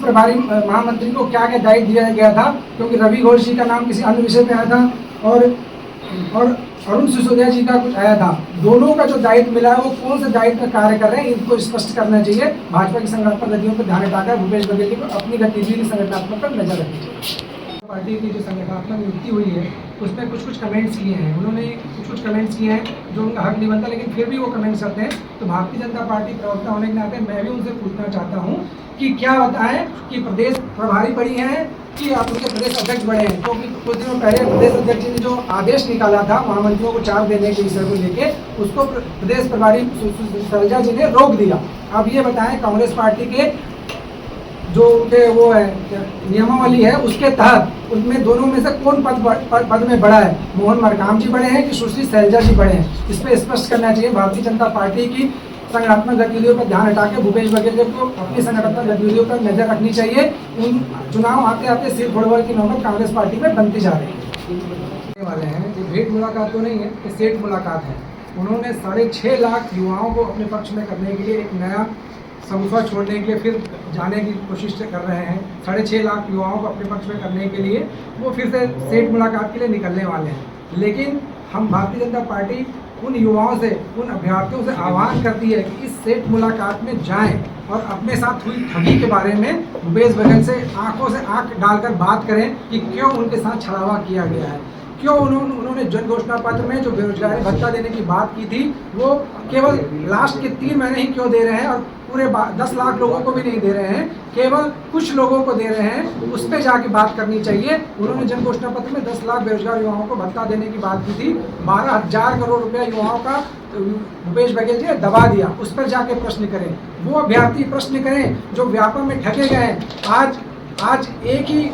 प्रभारी महामंत्री को क्या क्या दायित्व दिया गया था, क्योंकि रवि घोष जी का नाम किसी अन्य विषय पे आया था और अरुण सिसोदिया जी का कुछ आया था। दोनों का जो दायित्व मिला है वो कौन से दायित्व पर कार्य कर रहे हैं, इनको स्पष्ट करना चाहिए। भाजपा की संगठनात्मक गतियों पर ध्यान हटाकर भूपेश बघेल जी को अपनी गतिविधि संगठनात्मक पर नजर रखनी चाहिए। पार्टी की जो संगठनात्मक नियुक्ति हुई है उसमें कुछ कमेंट्स किए हैं, उन्होंने कुछ कमेंट्स किए हैं जो उनका हक नहीं बनता, लेकिन फिर भी वो कमेंट्स करते हैं। तो भारतीय जनता पार्टी प्रवक्ता होने के नाते मैं भी उनसे पूछना चाहता हूँ कि क्या बताएं कि प्रदेश प्रभारी बड़ी हैं कि आप उनके प्रदेश अध्यक्ष बड़े हैं। तो कुछ दिनों पहले प्रदेश अध्यक्ष ने जो आदेश निकाला था महामंत्रियों को चार्ज देने के विषय को लेके, उसको प्रदेश प्रभारी शैलजा जी ने रोक दिया। अब ये बताएं कांग्रेस पार्टी के जो उनके वो है नियमावली है उसके तहत उनमें दोनों में से कौन पद में बड़ा है, मोहन मरकाम जी बड़े हैं कि सुश्री शैलजा जी बड़े हैं? इस पर स्पष्ट करना चाहिए। भारतीय जनता पार्टी की संगठनात्मक गतिविधियों पर ध्यान हटा के भूपेश बघेल जी को अपनी संगठनात्मक गतिविधियों पर नजर रखनी चाहिए। उन चुनाव आते आते सिर फुटबॉल की नौबत कांग्रेस पार्टी में बनती जा रही है। वाले हैं ये भेंट मुलाकात तो नहीं है, ये सेठ मुलाकात है। उन्होंने 6.5 लाख युवाओं को अपने पक्ष में करने के लिए एक नया समुफा छोड़ने के फिर जाने की कोशिश कर रहे हैं। 6.5 लाख युवाओं को अपने पक्ष में करने के लिए वो फिर से सेठ मुलाकात के लिए निकलने वाले हैं। लेकिन हम भारतीय जनता पार्टी उन युवाओं से, उन अभ्यर्थियों से आह्वान करती है कि इस सेठ मुलाकात में जाएं और अपने साथ हुई ठगी के बारे में भूपेश बघेल से आंख डालकर बात करें कि क्यों उनके साथ छलावा किया गया है, क्यों उन्होंने जन घोषणा पत्र में जो बेरोजगारी भत्ता देने की बात की थी वो केवल लास्ट के 3 महीने ही क्यों दे रहे हैं और पूरे 10 लाख लोगों को भी नहीं दे रहे हैं, केवल कुछ लोगों को दे रहे हैं। उस पर जाके बात करनी चाहिए। उन्होंने जन घोषणा पत्र में 10 लाख बेरोजगार युवाओं को भत्ता देने की बात की थी, 12,000 करोड़ रुपया युवाओं का भूपेश बघेल जी ने दबा दिया। उस पर जाके प्रश्न करें, वो अभ्यर्थी प्रश्न करें जो व्यापम में ठगे गए हैं। आज एक ही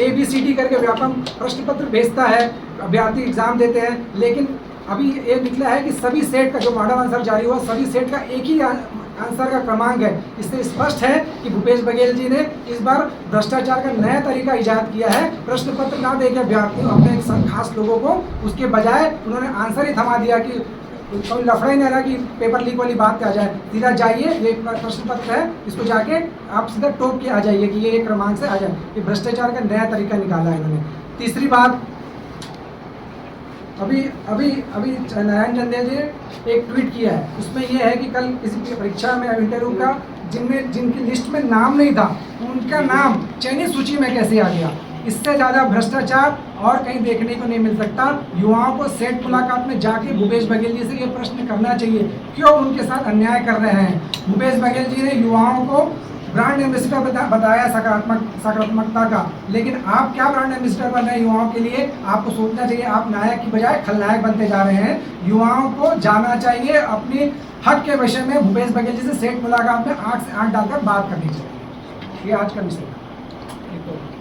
ABCD करके व्यापम प्रश्न पत्र भेजता है, अभ्यर्थी एग्जाम देते हैं, लेकिन अभी ये निकला है कि सभी सेट का जो मॉडल आंसर जारी हुआ सभी सेट का एक ही आंसर का क्रमांक है। इससे स्पष्ट है कि भूपेश बघेल जी ने इस बार भ्रष्टाचार का नया तरीका इजाद किया है। प्रश्न पत्र ना देकर अभ्यर्थियों अपने खास लोगों को, उसके बजाय उन्होंने आंसर ही थमा दिया कि कोई लफड़ा ही नहीं रहा कि पेपर लीक वाली बात पे आ जाए। सीधा जाइए, ये प्रश्न पत्र है, इसको जाके आप सीधा टोक के आ जाइए कि ये क्रमांक से आ जाए। ये भ्रष्टाचार का नया तरीका निकाला है इन्होंने। तीसरी बात, अभी नारायण चंदेल जी ने एक ट्वीट किया है, उसमें यह है कि कल किसी परीक्षा में इंटरव्यू का जिनकी लिस्ट में नाम नहीं था उनका नाम चयनित सूची में कैसे आ गया? इससे ज़्यादा भ्रष्टाचार और कहीं देखने को नहीं मिल सकता। युवाओं को सेठ मुलाकात में जाके भूपेश बघेल जी से ये प्रश्न करना चाहिए, क्यों उनके साथ अन्याय कर रहे हैं? भूपेश बघेल जी ने युवाओं को ब्रांड एम्बेसडर बताया सकारात्मकता का, लेकिन आप क्या ब्रांड एम्बेसडर बन रहे हैं युवाओं के लिए? आपको सोचना चाहिए आप नायक की बजाय खलनायक बनते जा रहे हैं। युवाओं को जाना चाहिए अपने हक के विषय में। भूपेश बघेल जी से सेठ मुलाकात में 8 से 8 डालकर बात करनी चाहिए। ये आज का विषय है।